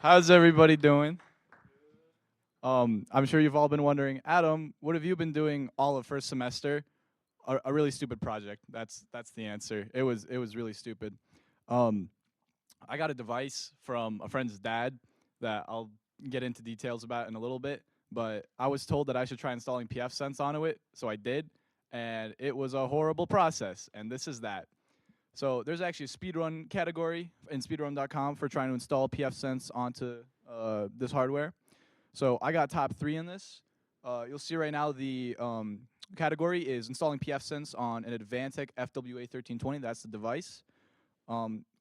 How's everybody doing? I'm sure you've all been wondering, Adam, what have you been doing all of first semester? A really stupid project. That's the answer. It was really stupid. Um, I got a device from a friend's dad that I'll get into details about in a little bit. But I was told that I should try installing pfSense onto it, so I did, and it was a horrible process. And this is that. So there's actually a speedrun category in speedrun.com for trying to install pfSense onto this hardware. So I got top 3 in this. You'll see right now the category is installing pfSense on an Advantech FWA1320. That's the device.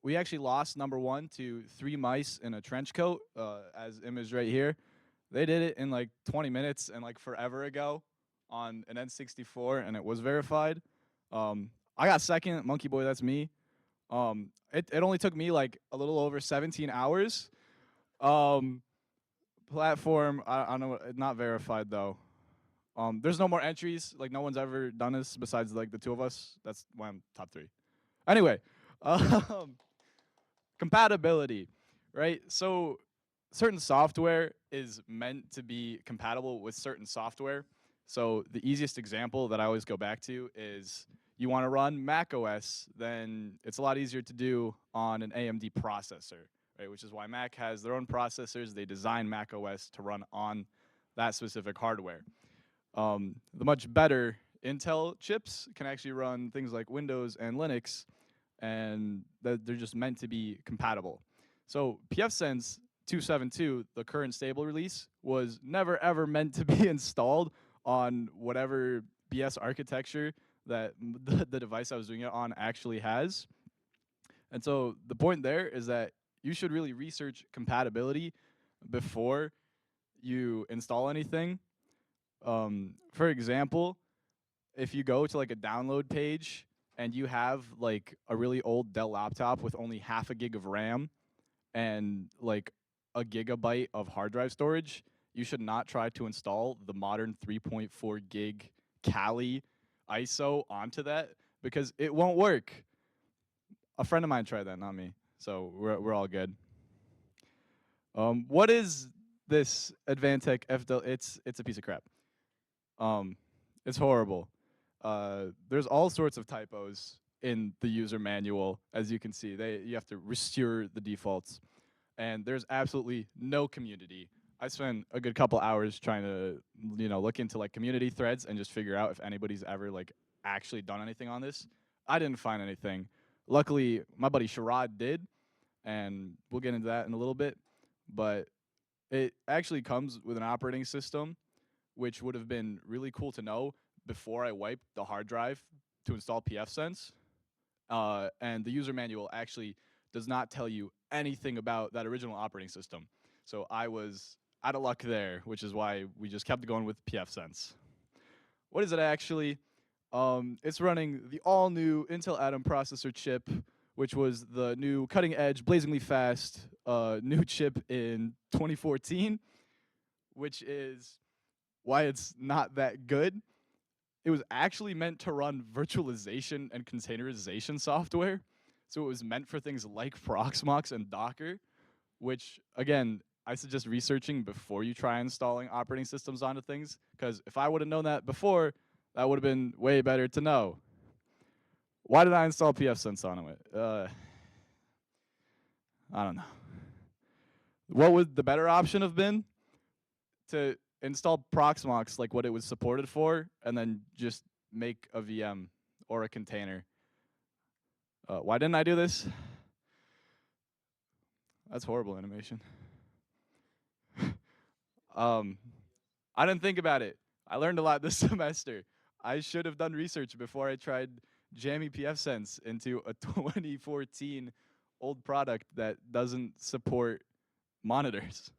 We actually lost number 1 to 3 mice in a trench coat, as imaged right here. They did it in like 20 minutes and like forever ago on an N64, and it was verified. I got second, Monkey Boy, that's me. It only took me like a little over 17 hours. Um, Platform, I don't know, not verified though. There's no more entries. Like no one's ever done this besides like the two of us. That's why I'm top 3. Anyway, um, compatibility, right? So certain software is meant to be compatible with certain software. So the easiest example that I always go back to is you want to run Mac OS, then it's a lot easier to do on an AMD processor, right? Which is why Mac has their own processors. They design Mac OS to run on that specific hardware. The much better Intel chips can actually run things like Windows and Linux, and they're just meant to be compatible. So pfSense 272, the current stable release, was never ever meant to be installed on whatever BS architecture that the device I was doing it on actually has. And so the point there is that you should really research compatibility before you install anything. For example, if you go to like a download page and you have like a really old Dell laptop with only half a gig of RAM and like a gigabyte of hard drive storage, you should not try to install the modern 3.4 gig Kali ISO onto that because it won't work. A friend of mine tried that, not me. So we're all good. What is this Advantech FDL? It's a piece of crap. Um, it's horrible. There's all sorts of typos in the user manual, as you can see. You have to restore the defaults, and there's absolutely no community. I spent a good couple hours trying to, look into like community threads and just figure out if anybody's ever like actually done anything on this. I didn't find anything. Luckily, my buddy Sharad did, and we'll get into that in a little bit. But it actually comes with an operating system, which would have been really cool to know before I wiped the hard drive to install pfSense. And the user manual actually does not tell you anything about that original operating system. So I was out of luck there, which is why we just kept going with pfSense. What is it actually? It's running the all-new Intel Atom processor chip, which was the new cutting-edge, blazingly fast new chip in 2014, which is why it's not that good. It was actually meant to run virtualization and containerization software. So it was meant for things like Proxmox and Docker, which, again, I suggest researching before you try installing operating systems onto things, because if I would have known that before, that would have been way better to know. Why did I install pfSense onto it? I don't know. What would the better option have been? To install Proxmox like what it was supported for, and then just make a VM or a container. Why didn't I do this? That's horrible animation. I didn't think about it. I learned a lot this semester. I should have done research before I tried jamming pfSense into a 2014 old product that doesn't support monitors.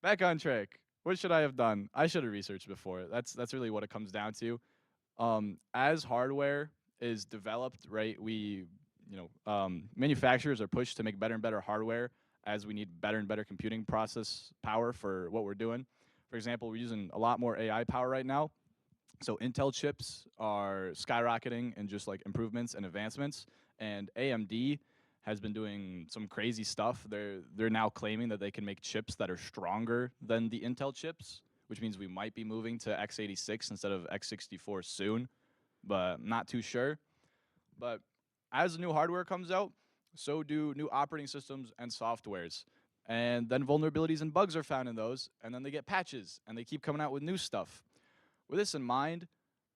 Back on track. What should I have done? I should have researched before. That's really what it comes down to. As hardware is developed, right, manufacturers are pushed to make better and better hardware as we need better and better computing process power for what we're doing. For example, we're using a lot more AI power right now. So Intel chips are skyrocketing in just like improvements and advancements, and AMD has been doing some crazy stuff. They're now claiming that they can make chips that are stronger than the Intel chips, which means we might be moving to x86 instead of x64 soon, but I'm not too sure. But as new hardware comes out, so do new operating systems and softwares. And then vulnerabilities and bugs are found in those, and then they get patches, and they keep coming out with new stuff. With this in mind,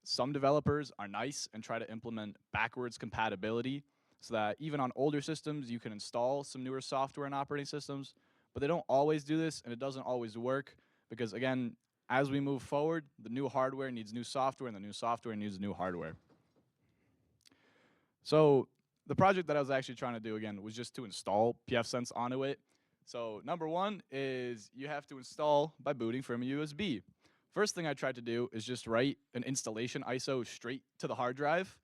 some developers are nice and try to implement backwards compatibility so that even on older systems, you can install some newer software and operating systems, but they don't always do this, and it doesn't always work because, again, as we move forward, the new hardware needs new software, and the new software needs new hardware. So the project that I was actually trying to do, again, was just to install pfSense onto it. So number one is you have to install by booting from a USB. First thing I tried to do is just write an installation ISO straight to the hard drive,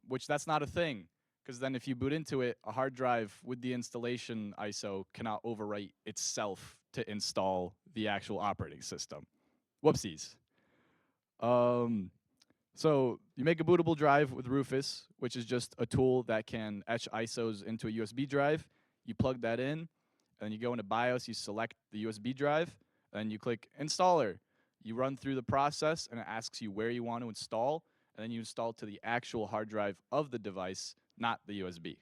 which that's not a thing, because then if you boot into it, a hard drive with the installation ISO cannot overwrite itself to install the actual operating system. Whoopsies. So you make a bootable drive with Rufus, which is just a tool that can etch ISOs into a USB drive. You plug that in, and then you go into BIOS, you select the USB drive, and you click Installer. You run through the process, and it asks you where you want to install, and then you install to the actual hard drive of the device, not the USB.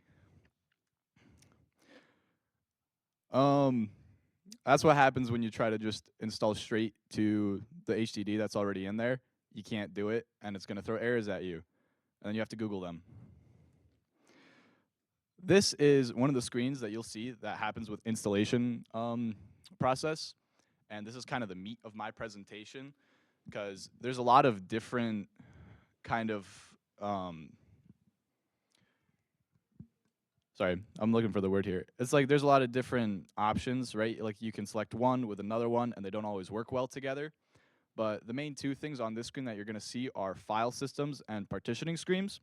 That's what happens when you try to just install straight to the HDD that's already in there. You can't do it, and it's going to throw errors at you, and then you have to Google them. This is one of the screens that you'll see that happens with installation process, and this is kind of the meat of my presentation because there's a lot of different kind of sorry, I'm looking for the word here. It's like there's a lot of different options, right? Like you can select one with another one, and they don't always work well together. But the main two things on this screen that you're going to see are file systems and partitioning schemes.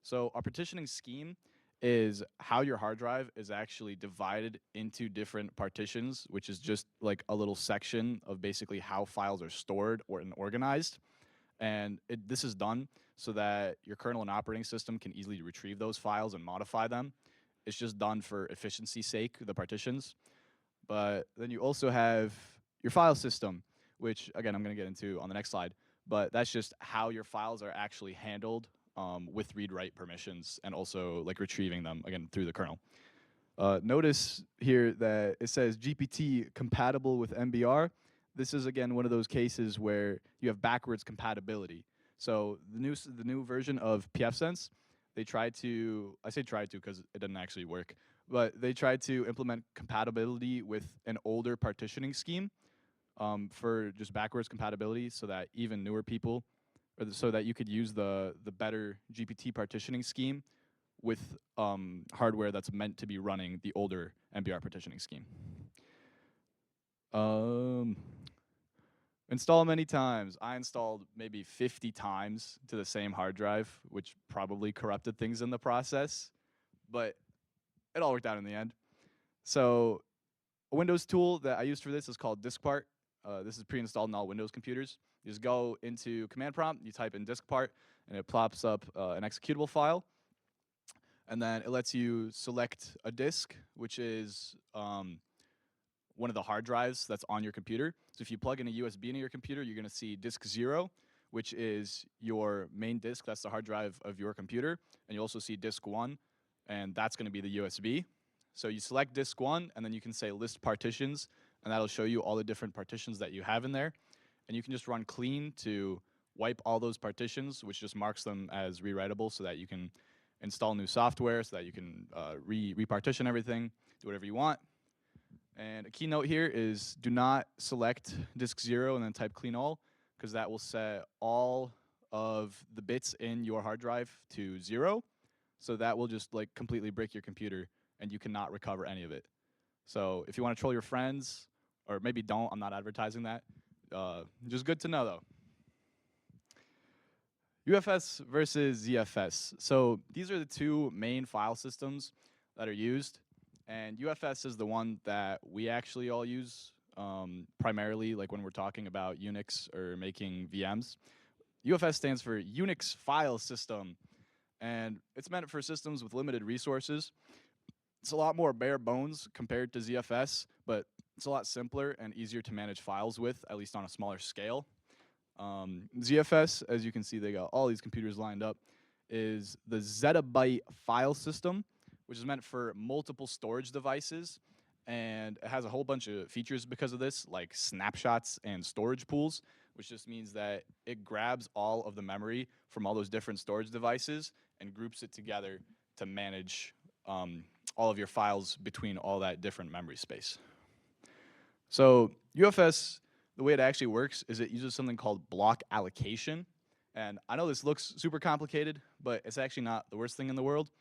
So our partitioning scheme is how your hard drive is actually divided into different partitions, which is just like a little section of basically how files are stored or organized. And this is done so that your kernel and operating system can easily retrieve those files and modify them. It's just done for efficiency's sake, the partitions. But then you also have your file system, which, again, I'm going to get into on the next slide. But that's just how your files are actually handled with read-write permissions and also like retrieving them, again, through the kernel. Notice here that it says GPT compatible with MBR. This is, again, one of those cases where you have backwards compatibility. So the new version of pfSense, they tried to, I say tried to because it didn't actually work, but they tried to implement compatibility with an older partitioning scheme for just backwards compatibility so that even newer people, or so that you could use the better GPT partitioning scheme with hardware that's meant to be running the older MBR partitioning scheme. Install many times. I installed maybe 50 times to the same hard drive, which probably corrupted things in the process, but it all worked out in the end. So a Windows tool that I used for this is called DiskPart. This is pre-installed in all Windows computers. You just go into command prompt, you type in DiskPart, and it plops up an executable file. And then it lets you select a disk, which is one of the hard drives that's on your computer. So if you plug in a USB into your computer, you're going to see disk 0, which is your main disk. That's the hard drive of your computer. And you also see disk 1, and that's going to be the USB. So you select disk 1, and then you can say list partitions, and that'll show you all the different partitions that you have in there. And you can just run clean to wipe all those partitions, which just marks them as rewritable so that you can install new software, so that you can repartition everything, do whatever you want. And a key note here is do not select disk 0 and then type clean all, because that will set all of the bits in your hard drive to 0. So that will just like completely break your computer and you cannot recover any of it. So if you want to troll your friends, or maybe don't, I'm not advertising that. Just good to know though. UFS versus ZFS. So these are the two main file systems that are used. And UFS is the one that we actually all use primarily, like when we're talking about Unix or making VMs. UFS stands for Unix File System. and it's meant for systems with limited resources. It's a lot more bare bones compared to ZFS, but it's a lot simpler and easier to manage files with, at least on a smaller scale. ZFS, as you can see, they got all these computers lined up, is the zettabyte file system, which is meant for multiple storage devices. And it has a whole bunch of features because of this, like snapshots and storage pools, which just means that it grabs all of the memory from all those different storage devices and groups it together to manage all of your files between all that different memory space. So UFS, the way it actually works is it uses something called block allocation. And I know this looks super complicated, but it's actually not the worst thing in the world.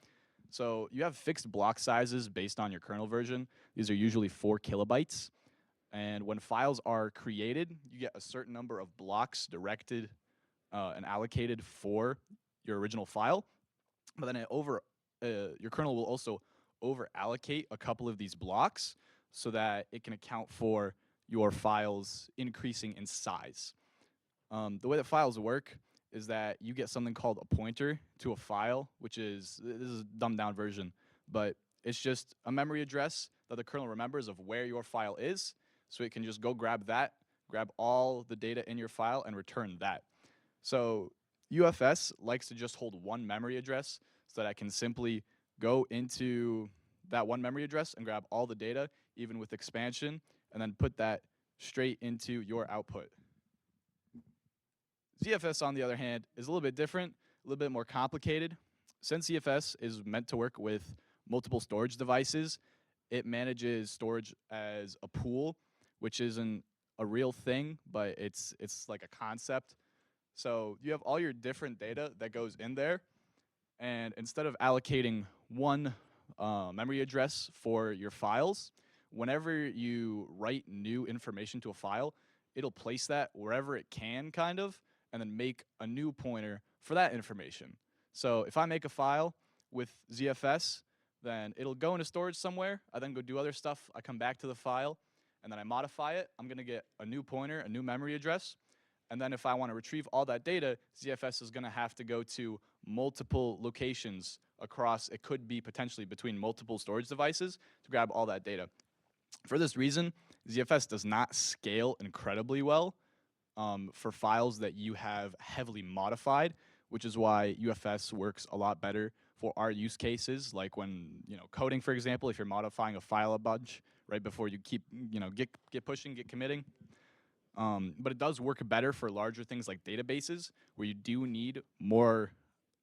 So you have fixed block sizes based on your kernel version. These are usually 4 kilobytes. And when files are created, you get a certain number of blocks directed and allocated for your original file. But then your kernel will also over allocate a couple of these blocks so that it can account for your files increasing in size. The way that files work is that you get something called a pointer to a file, which is, this is a dumbed down version, but it's just a memory address that the kernel remembers of where your file is, so it can just go grab that, grab all the data in your file, and return that. So UFS likes to just hold one memory address so that I can simply go into that one memory address and grab all the data, even with expansion, and then put that straight into your output. ZFS, on the other hand, is a little bit different, a little bit more complicated. Since ZFS is meant to work with multiple storage devices, it manages storage as a pool, which isn't a real thing, but it's like a concept. So you have all your different data that goes in there, and instead of allocating one memory address for your files, whenever you write new information to a file, it'll place that wherever it can, kind of, and then make a new pointer for that information. So if I make a file with ZFS, then it'll go into storage somewhere. I then go do other stuff. I come back to the file, and then I modify it. I'm going to get a new pointer, a new memory address. And then if I want to retrieve all that data, ZFS is going to have to go to multiple locations across, it could be potentially between multiple storage devices to grab all that data. For this reason, ZFS does not scale incredibly well for files that you have heavily modified, which is why UFS works a lot better for our use cases, like when, coding, for example, if you're modifying a file a bunch right before you keep, get pushing, get committing. But it does work better for larger things like databases, where you do need more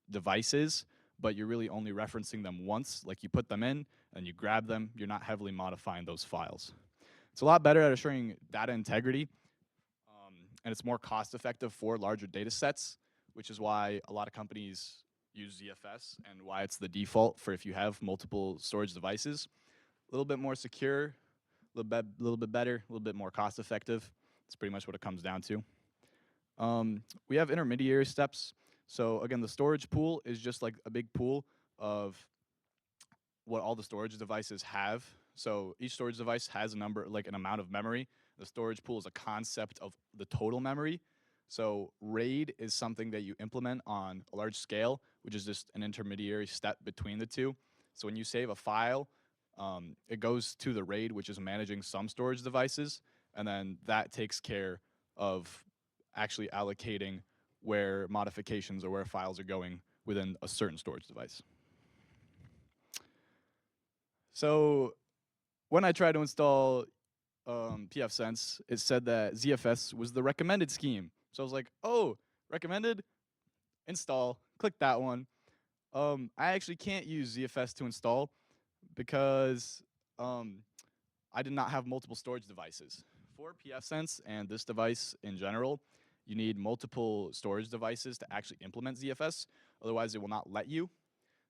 devices, but you're really only referencing them once. Like you put them in and you grab them, you're not heavily modifying those files. It's a lot better at assuring data integrity, and it's more cost effective for larger data sets, which is why a lot of companies use ZFS and why it's the default for if you have multiple storage devices. A little bit more secure, a little bit better, a little bit more cost effective. That's pretty much what it comes down to. We have intermediary steps. So again, the storage pool is just like a big pool of what all the storage devices have. So each storage device has a number, like an amount of memory. The storage pool is a concept of the total memory. So RAID is something that you implement on a large scale, which is just an intermediary step between the two. So when you save a file, it goes to the RAID, which is managing some storage devices, and then that takes care of actually allocating where modifications or where files are going within a certain storage device. So when I tried to install pfSense, it said that ZFS was the recommended scheme. So I was like, oh, recommended? Install. Click that one. I actually can't use ZFS to install because I did not have multiple storage devices. For pfSense and this device in general, you need multiple storage devices to actually implement ZFS. Otherwise, it will not let you.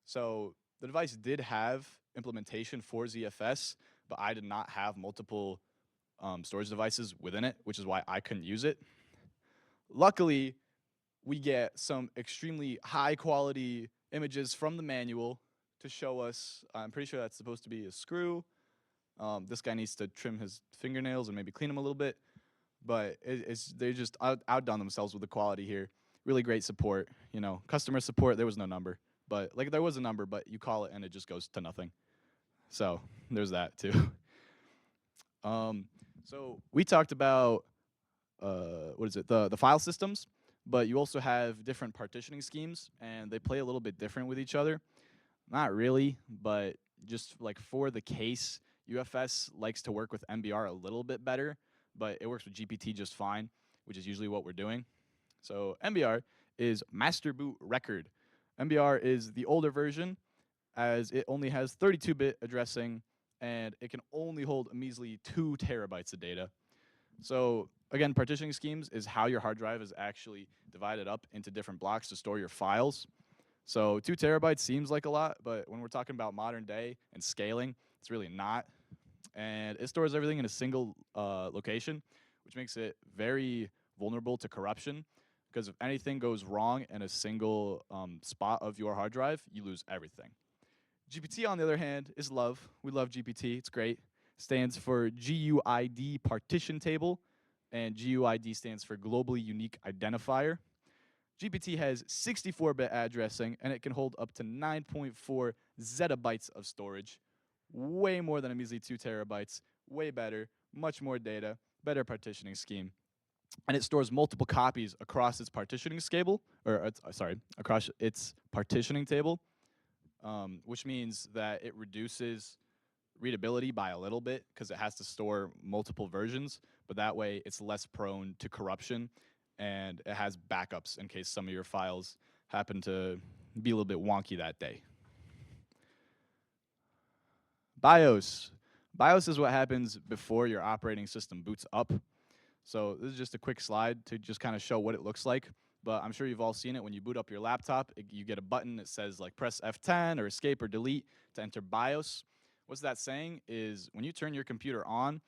So the device did have implementation for ZFS, but I did not have multiple storage devices within it, which is why I couldn't use it. Luckily, we get some extremely high quality images from the manual to show us, I'm pretty sure that's supposed to be a screw. This guy needs to trim his fingernails and maybe clean them a little bit, but they just outdone themselves with the quality here. Really great support, customer support, there was no number, but like there was a number, but you call it and it just goes to nothing. So there's that too. So we talked about what is it? The file systems, but you also have different partitioning schemes, and they play a little bit different with each other. Not really, but just like for the case, UFS likes to work with MBR a little bit better, but it works with GPT just fine, which is usually what we're doing. So MBR is master boot record. MBR is the older version, as it only has 32-bit addressing, and it can only hold a measly 2 terabytes of data. So again, partitioning schemes is how your hard drive is actually divided up into different blocks to store your files. So 2 terabytes seems like a lot, but when we're talking about modern day and scaling, it's really not. And it stores everything in a single location, which makes it very vulnerable to corruption, because if anything goes wrong in a single spot of your hard drive, you lose everything. GPT, on the other hand, is love. We love GPT. It's great. Stands for GUID partition table, and GUID stands for globally unique identifier. GPT has 64-bit addressing, and it can hold up to 9.4 zettabytes of storage. Way more than a measly 2 terabytes. Way better. Much more data. Better partitioning scheme. And it stores multiple copies across its partitioning table, across its partitioning table, which means that it reduces readability by a little bit because it has to store multiple versions, but that way it's less prone to corruption, and it has backups in case some of your files happen to be a little bit wonky that day. BIOS. BIOS is what happens before your operating system boots up. So this is just a quick slide to just kind of show what it looks like, but I'm sure you've all seen it. When you boot up your laptop, you get a button that says like press F10 or escape or delete to enter BIOS. What's that saying is when you turn your computer on,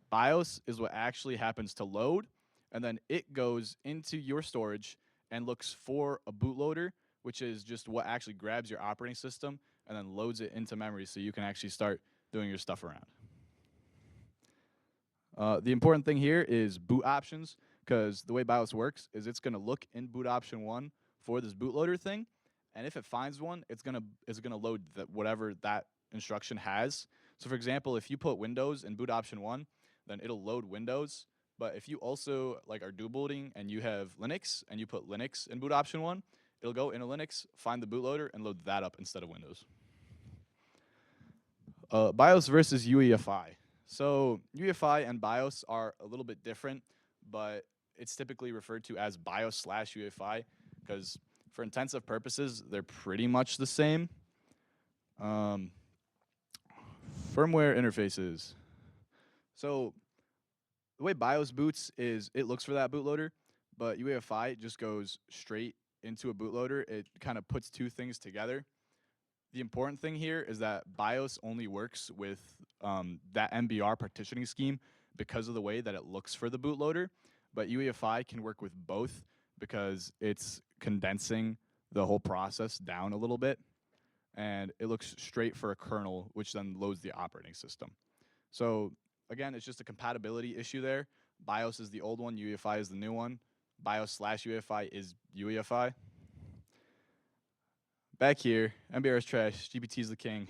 BIOS is what actually happens to load, and then it goes into your storage and looks for a bootloader, which is just what actually grabs your operating system and then loads it into memory so you can actually start doing your stuff around. The important thing here is boot options, because the way BIOS works is it's going to look in boot option 1 for this bootloader thing, and if it finds one, it's gonna load whatever that instruction has. So for example, if you put Windows in boot option 1, then it'll load Windows. But if you also like are dual booting and you have Linux and you put Linux in boot option 1, it'll go into Linux, find the bootloader, and load that up instead of Windows. BIOS versus UEFI. So UEFI and BIOS are a little bit different, but it's typically referred to as BIOS/UEFI because for intensive purposes, they're pretty much the same. Firmware interfaces. So the way BIOS boots is it looks for that bootloader, but UEFI just goes straight into a bootloader. It kind of puts two things together. The important thing here is that BIOS only works with that MBR partitioning scheme because of the way that it looks for the bootloader, but UEFI can work with both because it's condensing the whole process down a little bit, and it looks straight for a kernel, which then loads the operating system. So again, it's just a compatibility issue there. BIOS is the old one, UEFI is the new one. BIOS/UEFI is UEFI. Back here, MBR is trash, GPT is the king.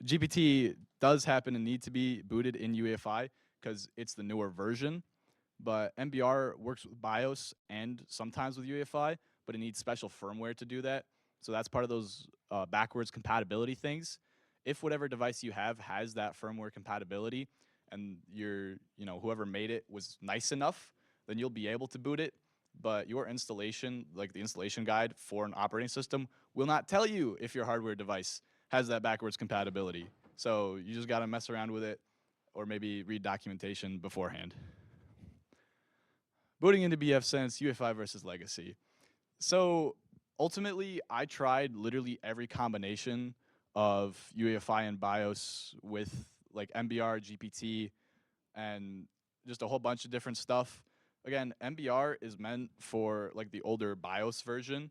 GPT does happen to need to be booted in UEFI because it's the newer version, but MBR works with BIOS and sometimes with UEFI, but it needs special firmware to do that. So that's part of those backwards compatibility things. If whatever device you have has that firmware compatibility and whoever made it was nice enough, then you'll be able to boot it. But your installation, like the installation guide for an operating system, will not tell you if your hardware device has that backwards compatibility. So you just gotta mess around with it or maybe read documentation beforehand. Booting into pfSense, UEFI versus legacy. So ultimately, I tried literally every combination of UEFI and BIOS with like MBR, GPT, and just a whole bunch of different stuff. Again, MBR is meant for like the older BIOS version,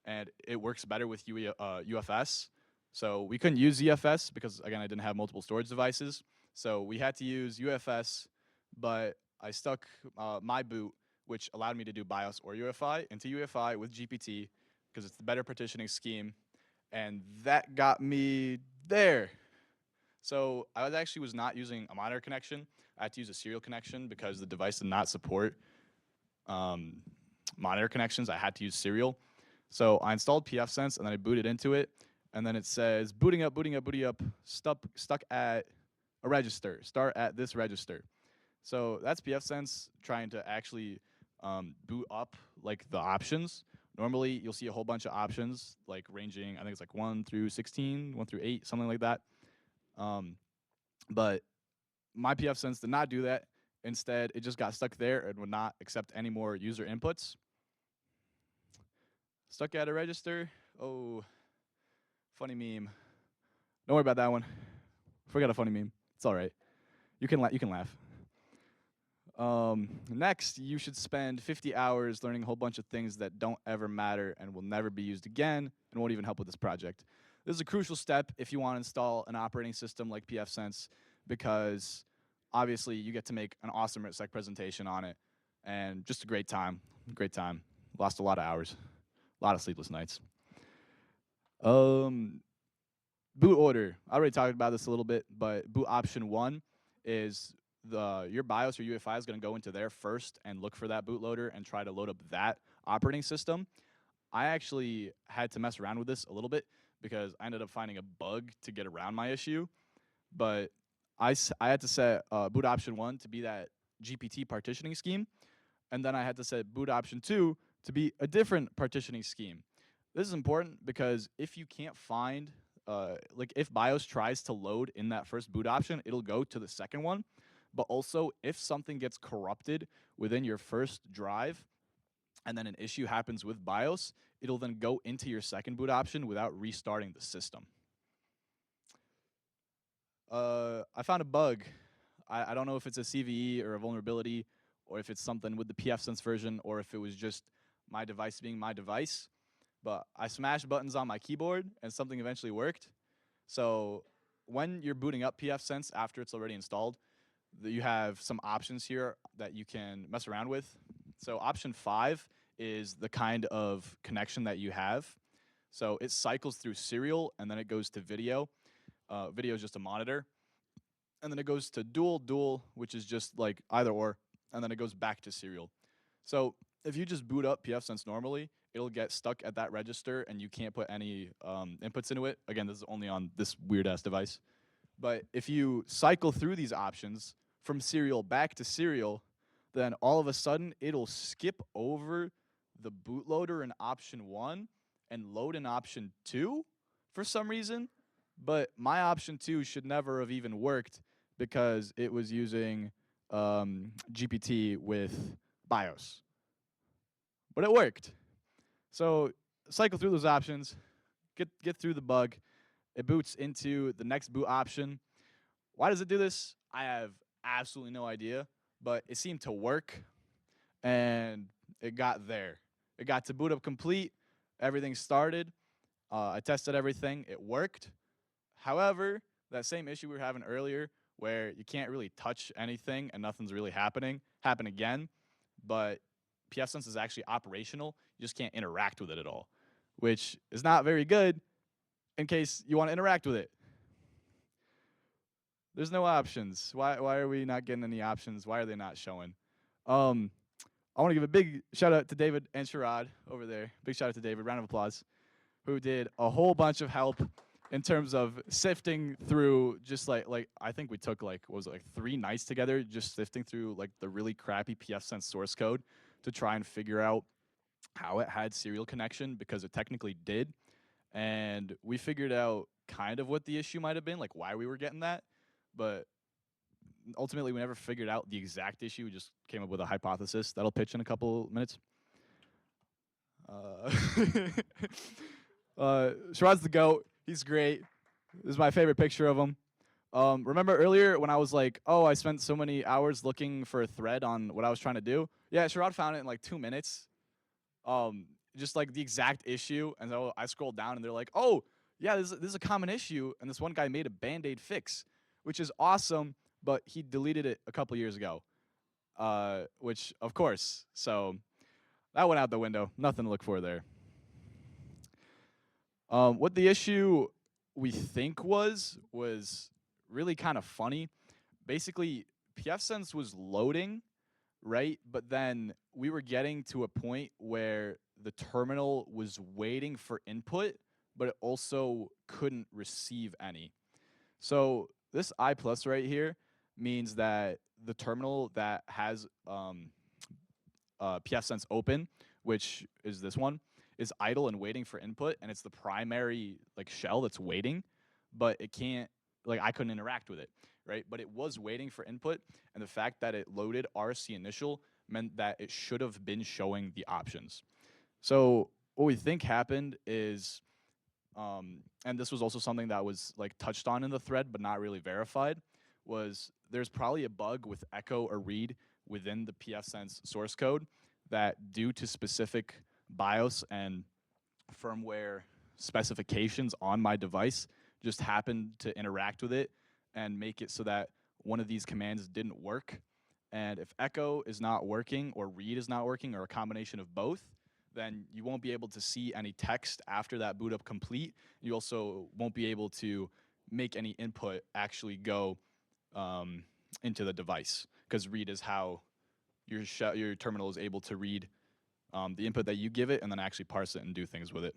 and it works better with UFS. So we couldn't use ZFS because, again, I didn't have multiple storage devices. So we had to use UFS, but I stuck my boot, which allowed me to do BIOS or UEFI, into UEFI with GPT because it's the better partitioning scheme. and that got me there. So I was not using a monitor connection. I had to use a serial connection because the device did not support um, monitor connections. I had to use serial. So I installed pfSense and then I booted into it, and then it says booting up, booting up, booting up, stuck at a register. Start at this register. So that's pfSense trying to actually boot up like the options. Normally, you'll see a whole bunch of options, like ranging, I think it's like 1 through 16, 1 through 8, something like that. But my pfSense did not do that. Instead, it just got stuck there and would not accept any more user inputs. Stuck at a register. Oh, funny meme. Don't worry about that one. Forget a funny meme. It's all right. You can laugh. Next, you should spend 50 hours learning a whole bunch of things that don't ever matter and will never be used again and won't even help with this project. This is a crucial step if you want to install an operating system like pfSense, because obviously you get to make an awesome RITSEC presentation on it, and just a great time. Great time. Lost a lot of hours, a lot of sleepless nights. Boot order. I already talked about this a little bit, but boot option 1 is your BIOS or UEFI is going to go into there first and look for that bootloader and try to load up that operating system. I actually had to mess around with this a little bit because I ended up finding a bug to get around my issue. But I had to set boot option 1 to be that GPT partitioning scheme, and then I had to set boot option 2 to be a different partitioning scheme. This is important because if you can't find, like if BIOS tries to load in that first boot option, it'll go to the second one. But also, if something gets corrupted within your first drive and then an issue happens with BIOS, it'll then go into your second boot option without restarting the system. I found a bug. I don't know if it's a CVE or a vulnerability, or if it's something with the pfSense version, or if it was just my device being my device. But I smashed buttons on my keyboard, and something eventually worked. So when you're booting up pfSense after it's already installed, you have some options here that you can mess around with. So option 5 is the kind of connection that you have. So it cycles through serial, and then it goes to video. Video is just a monitor. And then it goes to dual, which is just like either or, and then it goes back to serial. So if you just boot up pfSense normally, it'll get stuck at that register, and you can't put any inputs into it. Again, this is only on this weird-ass device. But if you cycle through these options from serial back to serial, then all of a sudden it'll skip over the bootloader in option 1 and load in option 2 for some reason. But my option 2 should never have even worked because it was using GPT with BIOS. But it worked. So cycle through those options, get through the bug. It boots into the next boot option. Why does it do this? I have absolutely no idea, but it seemed to work, and it got there. It got to boot up complete. Everything started. I tested everything. It worked. However, that same issue we were having earlier, where you can't really touch anything and nothing's really happened again. But pfSense is actually operational. You just can't interact with it at all, which is not very good in case you want to interact with it. There's no options. Why are we not getting any options? Why are they not showing? I want to give a big shout out to David and Sherrod over there. Big shout out to David. Round of applause. Who did a whole bunch of help in terms of sifting through just like I think we took like, what was it, like 3 nights together just sifting through like the really crappy pfSense source code to try and figure out how it had serial connection, because it technically did. And we figured out kind of what the issue might have been, like why we were getting that. But ultimately, we never figured out the exact issue. We just came up with a hypothesis that'll pitch in a couple minutes. Sherrod's the GOAT. He's great. This is my favorite picture of him. Remember earlier when I was like, oh, I spent so many hours looking for a thread on what I was trying to do? Yeah, Sherrod found it in like 2 minutes. Just like the exact issue. And so I scrolled down and they're like, oh, yeah, this is a common issue. And this one guy made a Band-Aid fix, which is awesome, but he deleted it a couple years ago, which, of course, so that went out the window. Nothing to look for there. What the issue we think was really kind of funny. Basically, pfSense was loading, right? But then we were getting to a point where the terminal was waiting for input, but it also couldn't receive any. So this I plus right here means that the terminal that has pfSense open, which is this one, is idle and waiting for input, and it's the primary like shell that's waiting, but it can't, like I couldn't interact with it, right? But it was waiting for input, and the fact that it loaded RC initial meant that it should have been showing the options. So what we think happened is, and this was also something that was like touched on in the thread but not really verified, was there's probably a bug with echo or read within the pfSense source code that, due to specific BIOS and firmware specifications on my device, just happened to interact with it and make it so that one of these commands didn't work. And if echo is not working or read is not working or a combination of both, then you won't be able to see any text after that boot up complete. You also won't be able to make any input actually go into the device, because read is how your terminal is able to read the input that you give it and then actually parse it and do things with it.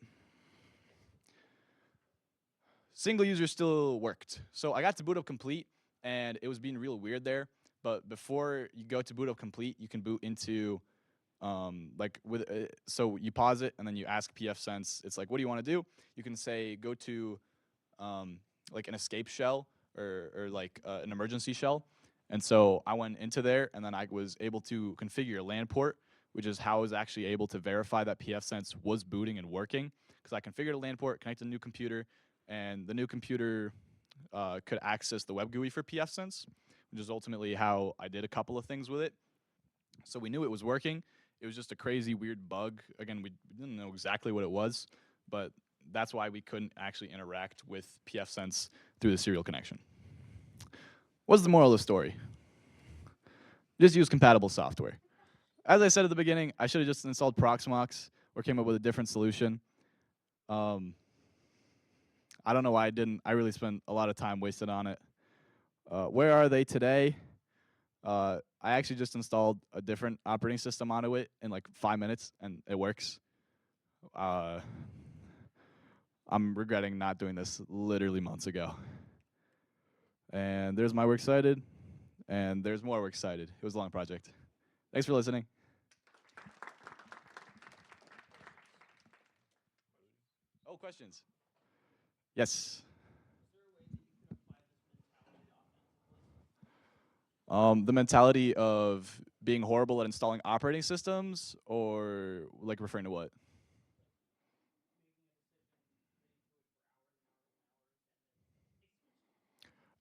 Single user still worked. So I got to boot up complete, and it was being real weird there. But before you go to boot up complete, you can boot into so you pause it and then you ask pfSense. It's like, what do you want to do? You can say go to like an escape shell or like an emergency shell. And so I went into there, and then I was able to configure a LAN port, which is how I was actually able to verify that pfSense was booting and working, because I configured a LAN port, connected a new computer, and the new computer could access the web GUI for pfSense, which is ultimately how I did a couple of things with it. So we knew it was working. It was just a crazy, weird bug. Again, we didn't know exactly what it was, but that's why we couldn't actually interact with pfSense through the serial connection. What's the moral of the story? Just use compatible software. As I said at the beginning, I should have just installed Proxmox or came up with a different solution. I don't know why I didn't. I really spent a lot of time wasted on it. Where are they today? I actually just installed a different operating system onto it in like 5 minutes, and it works. I'm regretting not doing this literally months ago. And there's my works cited, and there's more works cited. It was a long project. Thanks for listening. Oh, questions? Yes. The mentality of being horrible at installing operating systems, or like referring to what?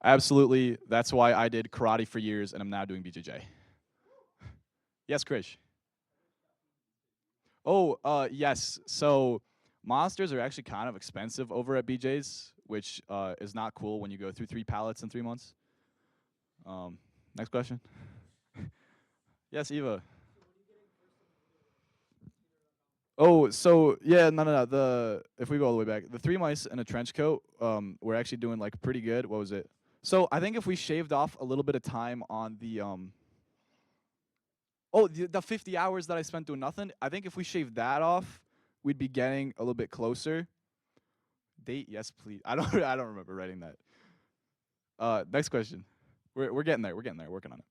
Absolutely. That's why I did karate for years and I'm now doing BJJ. Yes, Krish. Oh, yes. So monsters are actually kind of expensive over at BJ's, which is not cool when you go through 3 pallets in 3 months. Next question. Yes, Eva. Oh, so yeah, no. If we go all the way back, the 3 mice in a trench coat, we're actually doing like pretty good. What was it? So I think if we shaved off a little bit of time on the the 50 hours that I spent doing nothing, I think if we shaved that off, we'd be getting a little bit closer. Date, yes, please. I don't remember writing that. Next question. We're getting there. We're getting there. Working on it.